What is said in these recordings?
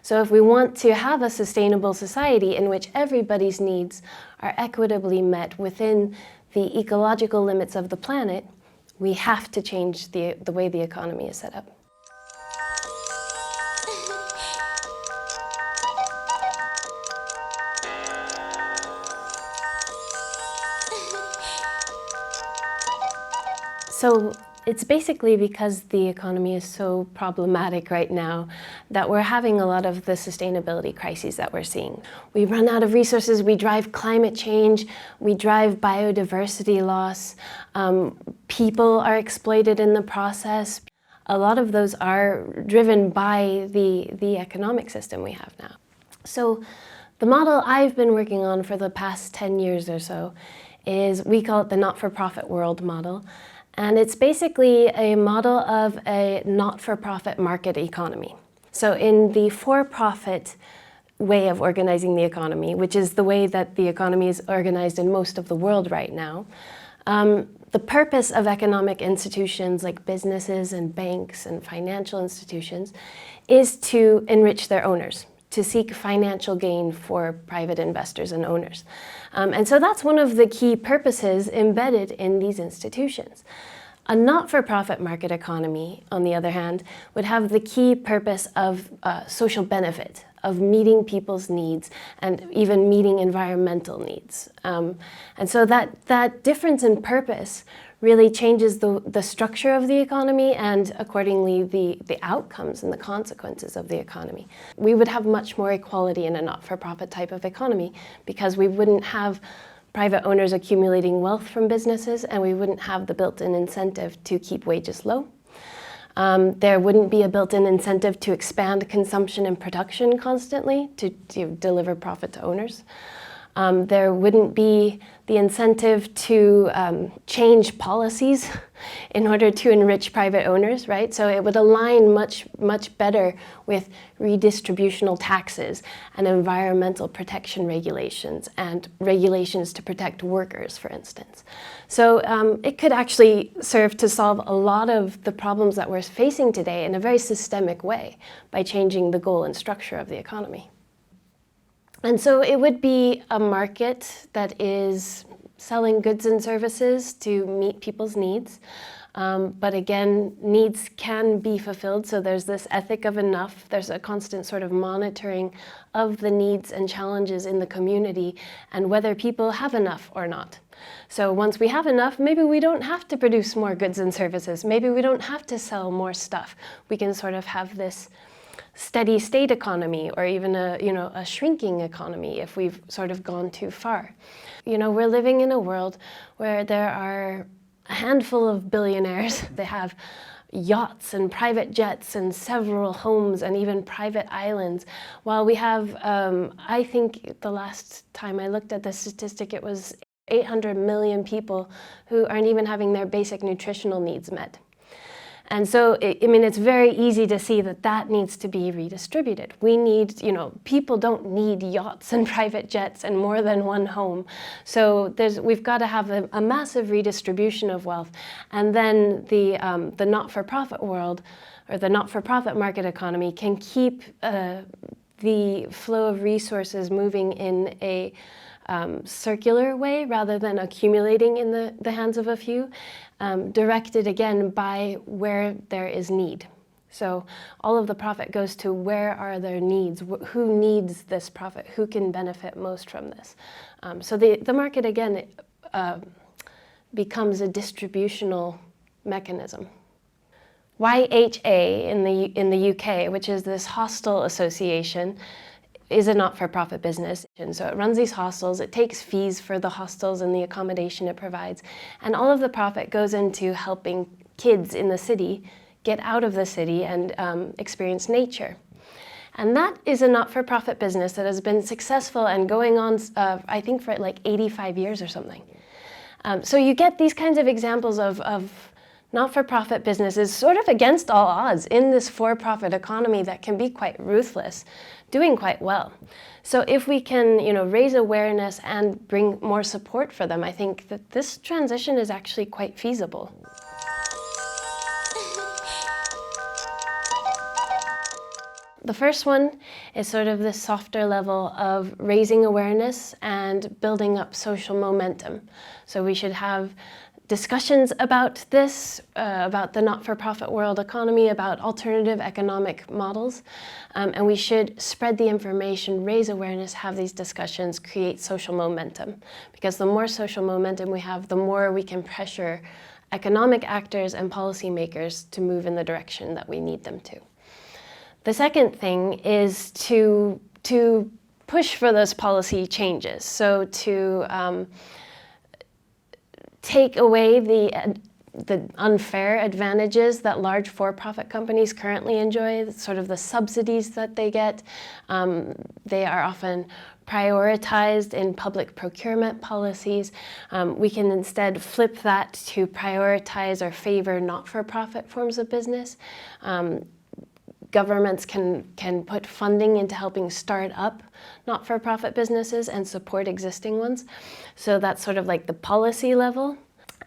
So if we want to have a sustainable society in which everybody's needs are equitably met within the ecological limits of the planet, we have to change the way the economy is set up. So it's basically because the economy is so problematic right now that we're having a lot of the sustainability crises that we're seeing. We run out of resources, we drive climate change, we drive biodiversity loss, people are exploited in the process. A lot of those are driven by the economic system we have now. So the model I've been working on for the past 10 years or so is, we call it the not-for-profit world model. And it's basically a model of a not-for-profit market economy. So in the for-profit way of organizing the economy, which is the way that the economy is organized in most of the world right now, the purpose of economic institutions like businesses and banks and financial institutions is to enrich their owners, to seek financial gain for private investors and owners. And so that's one of the key purposes embedded in these institutions. A not-for-profit market economy, on the other hand, would have the key purpose of social benefit, of meeting people's needs and even meeting environmental needs. And so that difference in purpose really changes the structure of the economy and accordingly the outcomes and the consequences of the economy. We would have much more equality in a not-for-profit type of economy because we wouldn't have private owners accumulating wealth from businesses, and we wouldn't have the built-in incentive to keep wages low. There wouldn't be a built-in incentive to expand consumption and production constantly to deliver profit to owners. There wouldn't be the incentive to change policies in order to enrich private owners, right? So it would align much better with redistributional taxes and environmental protection regulations and regulations to protect workers, for instance. So it could actually serve to solve a lot of the problems that we're facing today in a very systemic way by changing the goal and structure of the economy. And so it would be a market that is selling goods and services to meet people's needs. But again, needs can be fulfilled, so there's this ethic of enough. There's a constant sort of monitoring of the needs and challenges in the community and whether people have enough or not. So once we have enough, maybe we don't have to produce more goods and services. Maybe we don't have to sell more stuff. We can sort of have this steady state economy or even a shrinking economy if we've sort of gone too far. We're living in a world where there are a handful of billionaires. They have yachts and private jets and several homes and even private islands, while we have, I think the last time I looked at the statistic, it was 800 million people who aren't even having their basic nutritional needs met. And so, it's very easy to see that needs to be redistributed. We need, people don't need yachts and private jets and more than one home. So we've got to have a massive redistribution of wealth. And then the not-for-profit world, or the not-for-profit market economy, can keep the flow of resources moving in a circular way rather than accumulating in the hands of a few, directed again by where there is need. So all of the profit goes to where are there needs, who needs this profit, who can benefit most from this. So the market again becomes a distributional mechanism. YHA in the UK, which is this hostel association, is a not-for-profit business. And so it runs these hostels, it takes fees for the hostels and the accommodation it provides, and all of the profit goes into helping kids in the city get out of the city and experience nature. And that is a not-for-profit business that has been successful and going on, I think, for like 85 years or something. So you get these kinds of examples of not-for-profit businesses sort of against all odds in this for-profit economy that can be quite ruthless, doing quite well. So if we can, raise awareness and bring more support for them, I think that this transition is actually quite feasible. The first one is sort of the softer level of raising awareness and building up social momentum. So we should have discussions about this, about the not-for-profit world economy, about alternative economic models, and we should spread the information, raise awareness, have these discussions, create social momentum. Because the more social momentum we have, the more we can pressure economic actors and policymakers to move in the direction that we need them to. The second thing is to push for those policy changes. So to take away the unfair advantages that large for-profit companies currently enjoy, sort of the subsidies that they get. They are often prioritized in public procurement policies. We can instead flip that to prioritize or favor not-for-profit forms of business. Governments can put funding into helping start up not-for-profit businesses and support existing ones. So that's sort of like the policy level.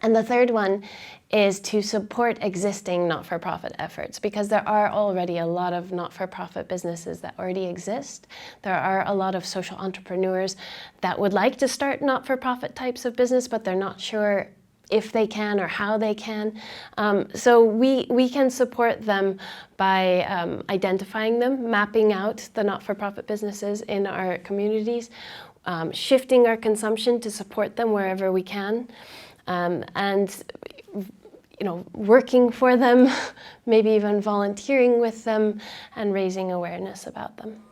And the third one is to support existing not-for-profit efforts, because there are already a lot of not-for-profit businesses that already exist. There are a lot of social entrepreneurs that would like to start not-for-profit types of business, but they're not sure if they can or how they can. So we can support them by identifying them, mapping out the not-for-profit businesses in our communities, shifting our consumption to support them wherever we can, and working for them, maybe even volunteering with them and raising awareness about them.